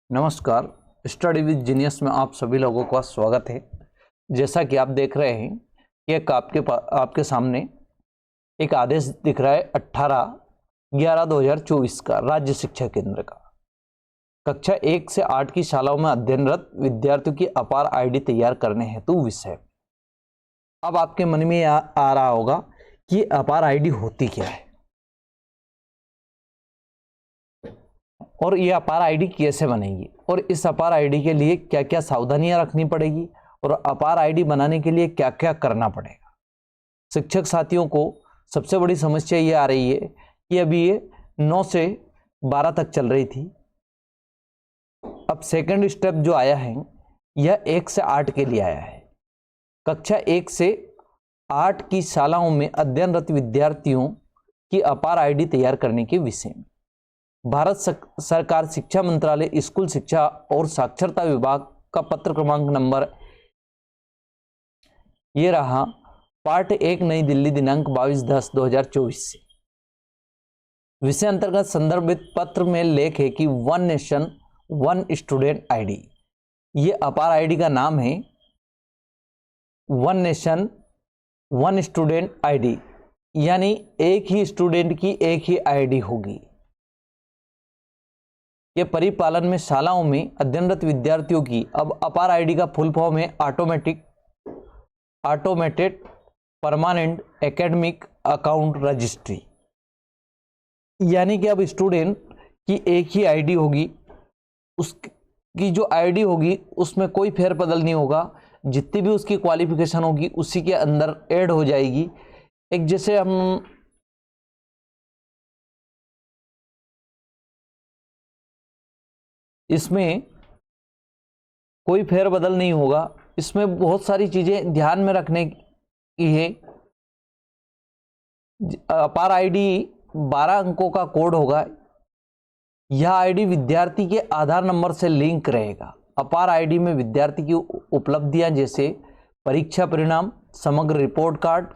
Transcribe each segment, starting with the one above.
नमस्कार। Study with genius में आप सभी लोगों का स्वागत है। जैसा कि आप देख रहे हैं कि एक आपके सामने एक आदेश दिख रहा है 18/11/2024 का राज्य शिक्षा केंद्र का। कक्षा 1 से 8 की शालाओं में अध्ययनरत विद्यार्थियों की अपार आईडी तैयार करने हेतु विषय। अब आपके मन में आ रहा होगा कि अपार आईडी होती क्या है और ये अपार आईडी कैसे बनेगी और इस अपार आईडी के लिए क्या क्या सावधानियां रखनी पड़ेगी और अपार आईडी बनाने के लिए क्या क्या करना पड़ेगा। शिक्षक साथियों को सबसे बड़ी समस्या ये आ रही है कि अभी ये 9 से 12 तक चल रही थी। अब सेकंड स्टेप जो आया है यह 1 से 8 के लिए आया है। कक्षा 1 से 8 की शालाओं में अध्ययनरत विद्यार्थियों की अपार आईडी तैयार करने के विषय में भारत सरकार शिक्षा मंत्रालय स्कूल शिक्षा और साक्षरता विभाग का पत्र क्रमांक नंबर ये रहा पार्ट 1 नई दिल्ली दिनांक 22/10/2024 से। विषय अंतर्गत संदर्भित पत्र में लेख है कि one nation one student ID. ये अपार आईडी का नाम है one nation one student ID, यानी एक ही स्टूडेंट की एक ही आईडी होगी। ये परिपालन में शालाओं में अध्ययनरत विद्यार्थियों की अब अपार आईडी का फुल फॉर्म है automated permanent academic account registry. यानी कि अब स्टूडेंट की एक ही आईडी होगी, उसकी जो आईडी होगी उसमें कोई फेरबदल नहीं होगा। जितनी भी उसकी क्वालिफिकेशन होगी उसी के अंदर ऐड हो जाएगी। एक जैसे हम इसमें कोई फेरबदल नहीं होगा। इसमें बहुत सारी चीजें ध्यान में रखने की है। अपार आईडी 12 अंकों का कोड होगा। यह आईडी विद्यार्थी के आधार नंबर से लिंक रहेगा। अपार आईडी में विद्यार्थी की उपलब्धियां जैसे परीक्षा परिणाम, समग्र रिपोर्ट कार्ड,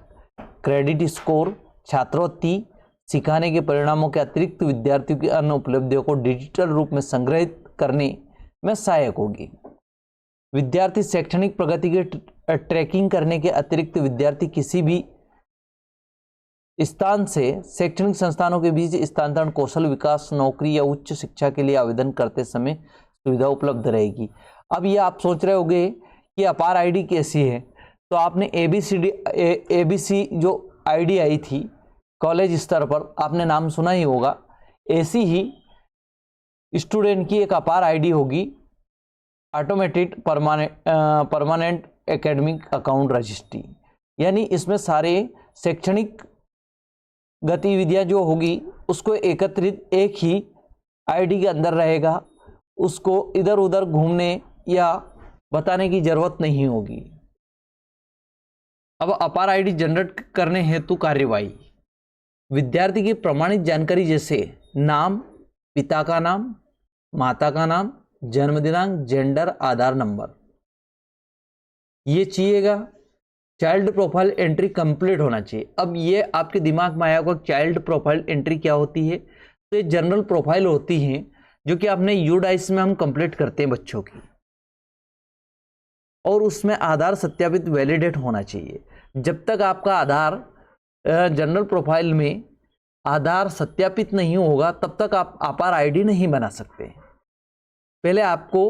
क्रेडिट स्कोर, छात्रवृत्ति, सिखाने के परिणामों के अतिरिक्त विद्यार्थियों की अन्य उपलब्धियों को डिजिटल रूप में संग्रहित करने में सहायक होगी। विद्यार्थी शैक्षणिक प्रगति के ट्रैकिंग करने के अतिरिक्त विद्यार्थी किसी भी स्थान से शैक्षणिक संस्थानों के बीच स्थानांतरण, कौशल विकास, नौकरी या उच्च शिक्षा के लिए आवेदन करते समय सुविधा उपलब्ध रहेगी। अब ये आप सोच रहे होंगे कि अपार आईडी कैसी है, तो आपने एबीसी जो आईडी आई थी कॉलेज स्तर पर, आपने नाम सुना ही होगा। ऐसी ही स्टूडेंट की एक अपार आईडी होगी automated permanent academic account registry. यानी इसमें सारे शैक्षणिक गतिविधियां जो होगी उसको एकत्रित एक ही आईडी के अंदर रहेगा। उसको इधर उधर घूमने या बताने की जरूरत नहीं होगी। अब अपार आईडी जनरेट करने हेतु कार्यवाही। विद्यार्थी की प्रमाणित जानकारी जैसे नाम, पिता का नाम, माता का नाम, जन्म दिनांक, जेंडर, आधार नंबर, ये चाहिएगा। चाइल्ड प्रोफाइल एंट्री कंप्लीट होना चाहिए। अब ये आपके दिमाग में आया होगा चाइल्ड प्रोफाइल एंट्री क्या होती है। तो ये जनरल प्रोफाइल होती है जो कि आपने यूडाइस में हम कंप्लीट करते हैं बच्चों की, और उसमें आधार सत्यापित वैलिडेट होना चाहिए। जब तक आपका आधार जनरल प्रोफाइल में आधार सत्यापित नहीं होगा तब तक आप अपार आईडी नहीं बना सकते। पहले आपको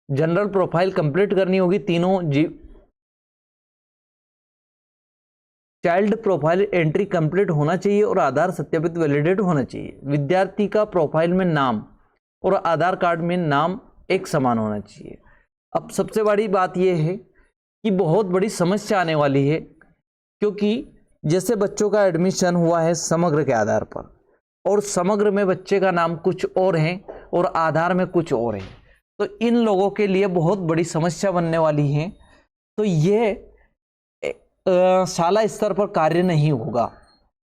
जनरल प्रोफाइल कंप्लीट करनी होगी। तीनों चाइल्ड प्रोफाइल एंट्री कंप्लीट होना चाहिए और आधार सत्यापित वैलिडेट होना चाहिए। विद्यार्थी का प्रोफाइल में नाम और आधार कार्ड में नाम एक समान होना चाहिए। अब सबसे बड़ी बात यह है कि बहुत बड़ी समस्या आने वाली है, क्योंकि जैसे बच्चों का एडमिशन हुआ है समग्र के आधार पर, और समग्र में बच्चे का नाम कुछ और है और आधार में कुछ और है, तो इन लोगों के लिए बहुत बड़ी समस्या बनने वाली है। तो ये शाला स्तर पर कार्य नहीं होगा।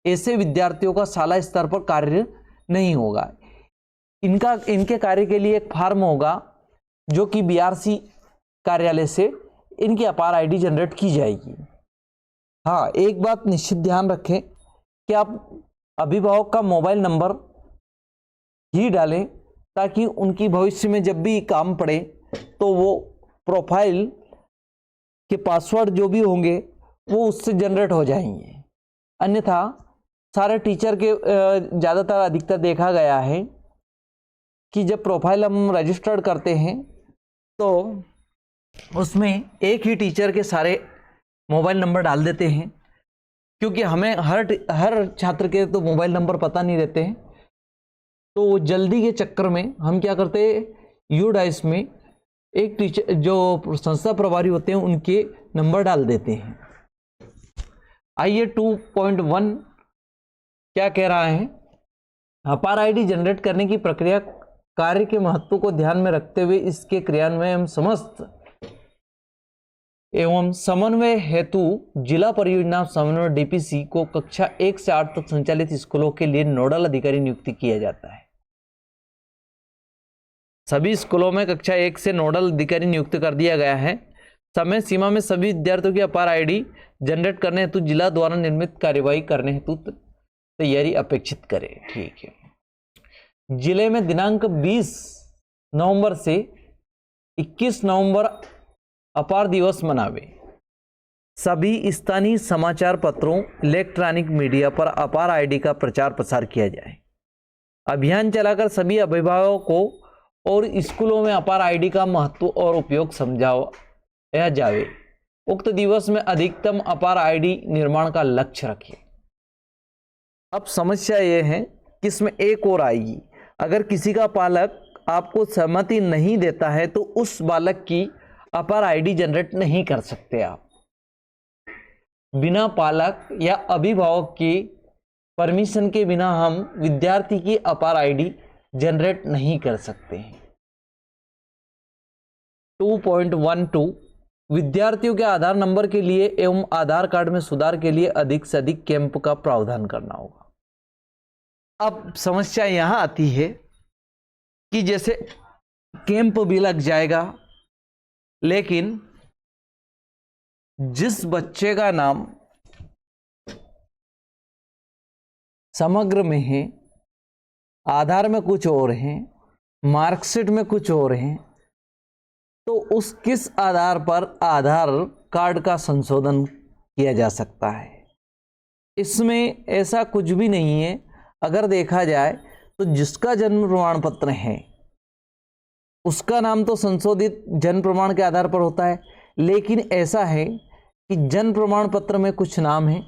ऐसे विद्यार्थियों का शाला स्तर पर कार्य नहीं होगा। इनके कार्य के लिए एक फॉर्म होगा जो कि बीआरसी कार्यालय से इनकी अपार आईडी जनरेट की जाएगी। हाँ, एक बात निश्चित ध्यान रखें कि आप अभिभावक का मोबाइल नंबर ही डालें ताकि उनकी भविष्य में जब भी काम पड़े तो वो प्रोफाइल के पासवर्ड जो भी होंगे वो उससे जनरेट हो जाएंगे। अन्यथा सारे टीचर के ज़्यादातर अधिकतर देखा गया है कि जब प्रोफाइल हम रजिस्टर्ड करते हैं तो उसमें एक ही टीचर के सारे मोबाइल नंबर डाल देते हैं, क्योंकि हमें हर छात्र के तो मोबाइल नंबर पता नहीं रहते हैं। तो जल्दी के चक्कर में हम क्या करते हैं, यूडाइस में एक टीचर जो संस्था प्रभारी होते हैं उनके नंबर डाल देते हैं। आइए 2.1 क्या कह रहा है, अपार आईडी जनरेट करने की प्रक्रिया कार्य के महत्व को ध्यान में रखते हुए इसके क्रियान्वयन एवं समन्वय हेतु जिला परियोजना समन्वय डीपीसी को कक्षा 1 से 8 तक संचालित स्कूलों के लिए नोडल अधिकारी नियुक्त किया जाता है। सभी स्कूलों में कक्षा 1 से नोडल अधिकारी नियुक्त कर दिया गया है। समय सीमा में सभी विद्यार्थियों की अपार आईडी जनरेट करने हेतु जिला द्वारा निर्मित कार्यवाही करने हेतु तैयारी अपेक्षित करें। ठीक है। जिले में दिनांक 20 नवंबर से 21 नवंबर अपार दिवस मनावे। सभी स्थानीय समाचार पत्रों, इलेक्ट्रॉनिक मीडिया पर अपार आईडी का प्रचार प्रसार किया जाए। अभियान चलाकर सभी अभिभावकों को और स्कूलों में अपार आईडी का महत्व और उपयोग समझाया जाए। उक्त दिवस में अधिकतम अपार आईडी निर्माण का लक्ष्य रखिए। अब समस्या यह है कि इसमें एक और आएगी, अगर किसी का पालक आपको सहमति नहीं देता है तो उस बालक की अपार आईडी जनरेट नहीं कर सकते आप। बिना पालक या अभिभावक की परमिशन के बिना हम विद्यार्थी की अपार आईडी जनरेट नहीं कर सकते हैं। 2.12 विद्यार्थियों के आधार नंबर के लिए एवं आधार कार्ड में सुधार के लिए अधिक से अधिक कैंप का प्रावधान करना होगा। अब समस्या यहां आती है कि जैसे कैंप भी लग जाएगा, लेकिन जिस बच्चे का नाम समग्र में है, आधार में कुछ और है, मार्कशीट में कुछ और है, तो उस किस आधार पर आधार कार्ड का संशोधन किया जा सकता है। इसमें ऐसा कुछ भी नहीं है। अगर देखा जाए तो जिसका जन्म प्रमाण पत्र है उसका नाम तो संशोधित जन्म प्रमाण के आधार पर होता है, लेकिन ऐसा है कि जन्म प्रमाण पत्र में कुछ नाम है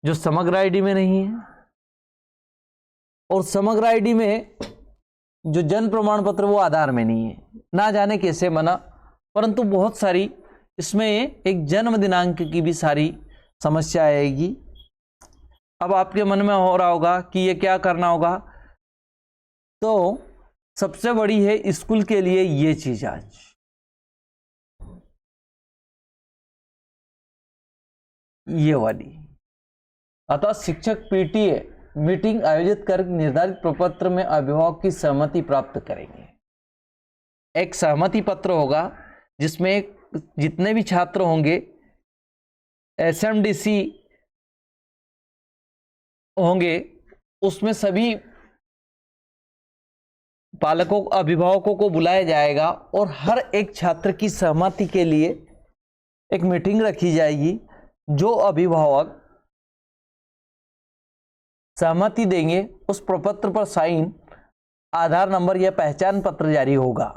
जो समग्र आईडी में नहीं है, और समग्र आईडी में जो जन्म प्रमाण पत्र वो आधार में नहीं है। ना जाने कैसे बना, परंतु बहुत सारी इसमें एक जन्म दिनांक की भी सारी समस्या आएगी। अब आपके मन में हो रहा होगा कि ये क्या करना होगा, तो सबसे बड़ी है स्कूल के लिए ये चीज आज ये वाली। अतः शिक्षक पीटीए मीटिंग आयोजित कर निर्धारित प्रपत्र में अभिभावक की सहमति प्राप्त करेंगे। एक सहमति पत्र होगा जिसमें जितने भी छात्र होंगे, एसएमडीसी होंगे, उसमें सभी पालकों अभिभावकों को बुलाया जाएगा और हर एक छात्र की सहमति के लिए एक मीटिंग रखी जाएगी। जो अभिभावक सहमति देंगे उस प्रपत्र पर साइन आधार नंबर या पहचान पत्र जारी होगा।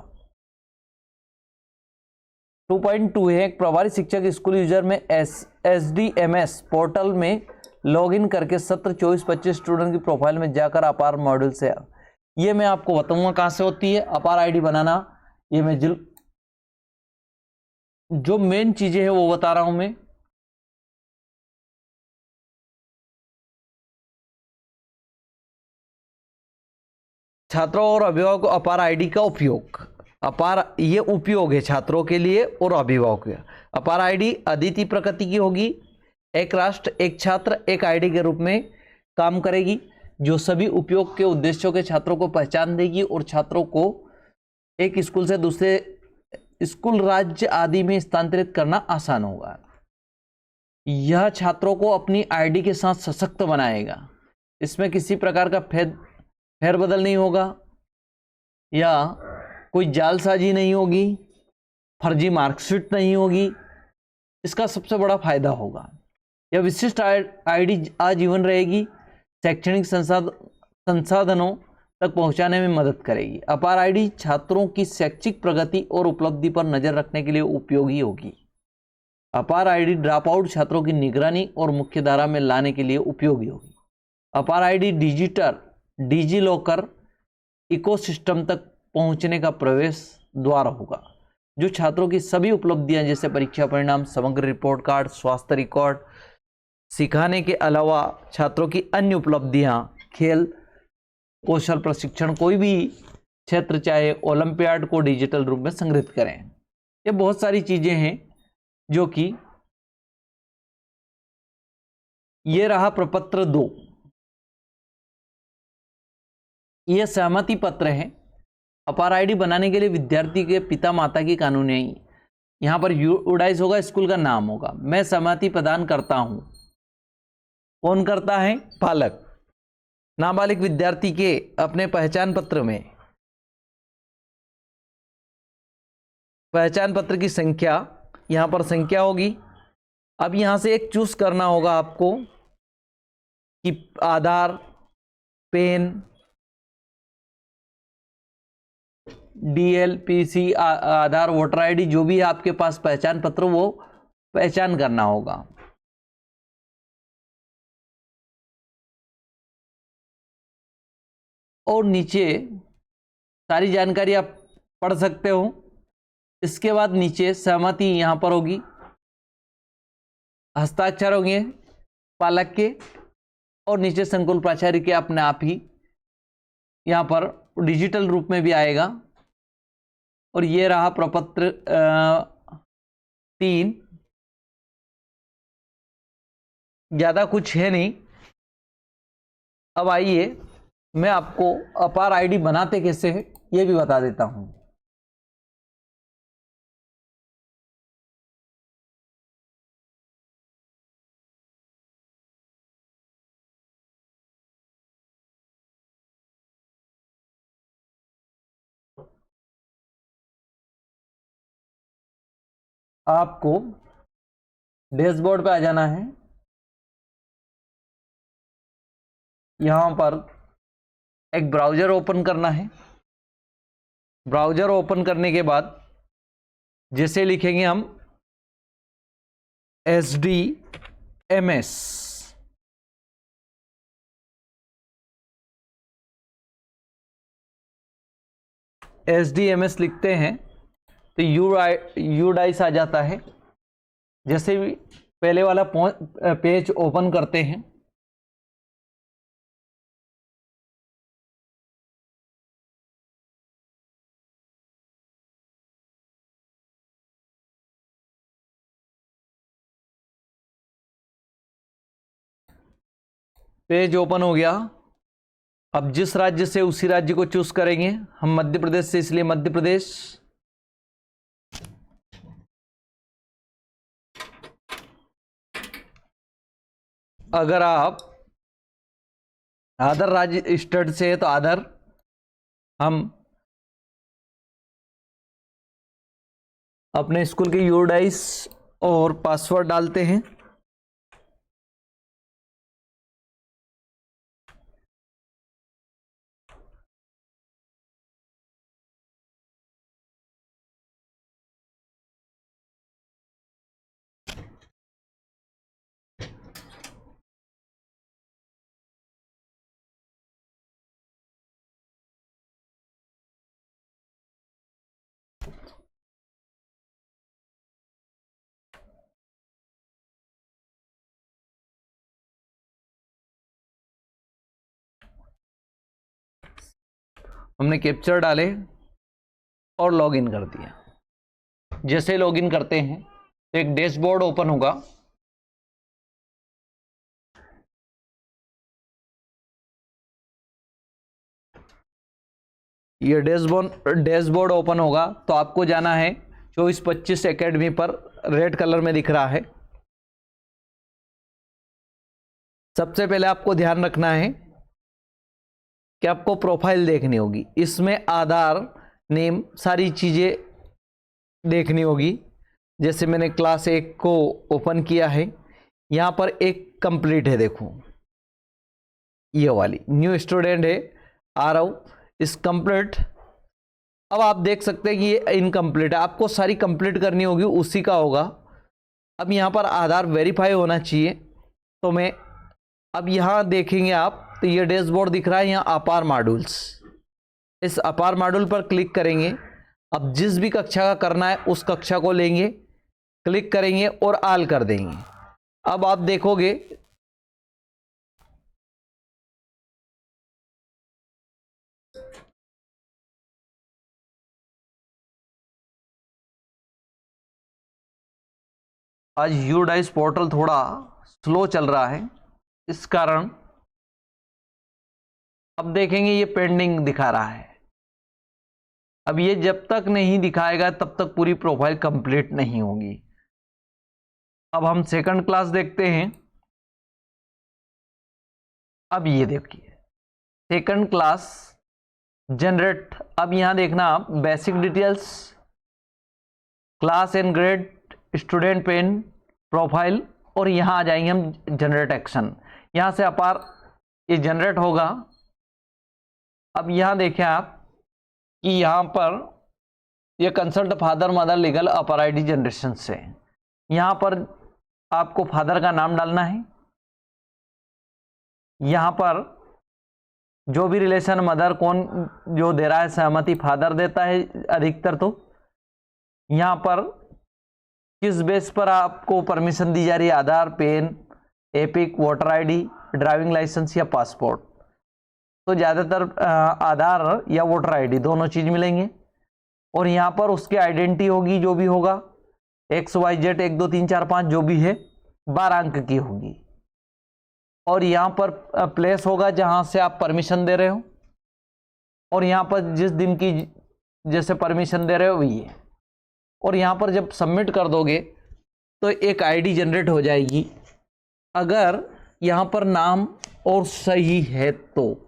2.2 है, एक प्रभारी शिक्षक स्कूल यूजर में SDMS पोर्टल में लॉगिन करके सत्र 24-25 स्टूडेंट की प्रोफाइल में जाकर अपार मॉड्यूल से, ये मैं आपको बताऊंगा कहां से होती है अपार आईडी बनाना। ये मैं जो मेन चीजें हैं वो बता रहा हूं मैं। छात्रों और अभिभावक को अपार आईडी का उपयोग, अपार ये उपयोग है छात्रों के लिए और अभिभावक का। अपार आईडी अद्वितीय प्रकृति की होगी, एक राष्ट्र एक छात्र एक आईडी के रूप में काम करेगी, जो सभी उपयोग के उद्देश्यों के छात्रों को पहचान देगी और छात्रों को एक स्कूल से दूसरे स्कूल, राज्य आदि में स्थानांतरित करना आसान होगा। यह छात्रों को अपनी आईडी के साथ सशक्त बनाएगा। इसमें किसी प्रकार का फेरबदल नहीं होगा। या कोई जालसाजी नहीं होगी, फर्जी मार्कशीट नहीं होगी। इसका सबसे बड़ा फायदा होगा। यह विशिष्ट आईडी आजीवन रहेगी, शैक्षणिक संसाधनों तक पहुंचाने में मदद करेगी। अपार आईडी छात्रों की शैक्षिक प्रगति और उपलब्धि पर नजर रखने के लिए उपयोगी होगी। अपार आईडी ड्रॉप आउट छात्रों की निगरानी और मुख्यधारा में लाने के लिए उपयोगी होगी। अपार आईडी डिजी लॉकर इकोसिस्टम तक पहुंचने का प्रवेश द्वार होगा, जो छात्रों की सभी उपलब्धियां जैसे परीक्षा परिणाम, समग्र रिपोर्ट कार्ड, स्वास्थ्य रिकॉर्ड, सिखाने के अलावा छात्रों की अन्य उपलब्धियां, खेल कौशल प्रशिक्षण, कोई भी क्षेत्र चाहे ओलंपियाड को डिजिटल रूप में संग्रहित करें। ये बहुत सारी चीजें हैं जो कि ये रहा प्रपत्र 2। यह सहमति पत्र है। अपार आईडी बनाने के लिए विद्यार्थी के पिता माता की कानूनी, यहां पर यूडाइस होगा, स्कूल का नाम होगा। मैं सहमति प्रदान करता हूं। कौन करता है? पालक। नाबालिग विद्यार्थी के अपने पहचान पत्र में पहचान पत्र की संख्या, यहां पर संख्या होगी। अब यहां से एक चूज करना होगा आपको कि आधार, पेन, डीएल, पीसी, आधार, वोटर आईडी, जो भी है आपके पास पहचान पत्र, वो पहचान करना होगा। और नीचे सारी जानकारी आप पढ़ सकते हो। इसके बाद नीचे सहमति यहां पर होगी, हस्ताक्षर होंगे पालक के, और नीचे संकुल प्राचार्य के अपने आप ही यहां पर डिजिटल रूप में भी आएगा। और ये रहा प्रपत्र 3। ज्यादा कुछ है नहीं। अब आइए मैं आपको अपार आईडी बनाते कैसे है ये भी बता देता हूं। आपको डैशबोर्ड पे आ जाना है। यहां पर एक ब्राउज़र ओपन करना है। ब्राउज़र ओपन करने के बाद जैसे लिखेंगे हम SDMS, SDMS लिखते हैं तो यूडाइस आ जाता है। जैसे भी पहले वाला पेज ओपन करते हैं, पेज ओपन हो गया। अब जिस राज्य से उसी राज्य को चूज करेंगे। हम मध्य प्रदेश से, इसलिए मध्य प्रदेश। अगर आप अदर राज्य स्टेट से है तो अदर, हम अपने स्कूल के यूडाइस और पासवर्ड डालते हैं। हमने कैप्चर डाले और लॉगिन कर दिया। जैसे लॉगिन करते हैं तो एक डैशबोर्ड ओपन होगा। ये डैशबोर्ड ओपन होगा तो आपको जाना है 24-25 एकेडमी पर, रेड कलर में दिख रहा है। सबसे पहले आपको ध्यान रखना है कि आपको प्रोफाइल देखनी होगी। इसमें आधार, नेम, सारी चीज़ें देखनी होगी। जैसे मैंने क्लास 1 को ओपन किया है, यहाँ पर एक कंप्लीट है, देखो ये वाली न्यू स्टूडेंट है, आ रहा हूँ इस कंप्लीट। अब आप देख सकते हैं कि ये इनकम्प्लीट है, आपको सारी कंप्लीट करनी होगी, उसी का होगा। अब यहाँ पर आधार वेरीफाई होना चाहिए। तो मैं अब यहाँ देखेंगे आप, तो ये डैशबोर्ड दिख रहा है, यहाँ अपार मॉड्यूल्स, इस अपार मॉड्यूल पर क्लिक करेंगे। अब जिस भी कक्षा का करना है उस कक्षा को लेंगे, क्लिक करेंगे और ऑल कर देंगे। अब आप देखोगे आज यूडाइस पोर्टल थोड़ा स्लो चल रहा है, इस कारण अब देखेंगे ये पेंडिंग दिखा रहा है। अब ये जब तक नहीं दिखाएगा तब तक पूरी प्रोफाइल कंप्लीट नहीं होगी। अब हम सेकंड क्लास देखते हैं। अब ये देखिए सेकंड क्लास जनरेट। अब यहां देखना आप basic details, class and grade, student pen, profile, और यहां आ जाएंगे हम जनरेट एक्शन। यहां से अपार ये जनरेट होगा। अब यहां देखें आप कि यहां पर ये कंसल्ट फादर मदर लीगल अपर आईडी जनरेशन से, यहां पर आपको फादर का नाम डालना है। यहां पर जो भी रिलेशन मदर कौन जो दे रहा है, सहमति फादर देता है अधिकतर। तो यहां पर किस बेस पर आपको परमिशन दी जा रही है, Aadhaar, PAN, EPIC, voter ID, driving licence या पासपोर्ट। तो ज़्यादातर आधार या वोटर आईडी दोनों चीज़ मिलेंगे। और यहाँ पर उसकी आइडेंटिटी होगी, जो भी होगा XYZ 1 2 3 4 5 जो भी है 12 अंक की होगी। और यहाँ पर प्लेस होगा जहाँ से आप परमिशन दे रहे हो, और यहाँ पर जिस दिन की जैसे परमिशन दे रहे हो वही है। और यहाँ पर जब सबमिट कर दोगे तो एक आईडी जनरेट हो जाएगी, अगर यहाँ पर नाम और सही है तो,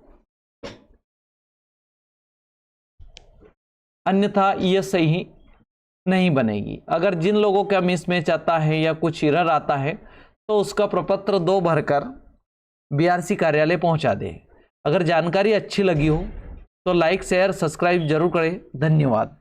अन्यथा ये सही नहीं बनेगी। अगर जिन लोगों का मिसमैच आता है या कुछ एरर आता है तो उसका प्रपत्र 2 भरकर BRC कार्यालय पहुंचा दे। अगर जानकारी अच्छी लगी हो तो लाइक, शेयर, सब्सक्राइब जरूर करें। धन्यवाद।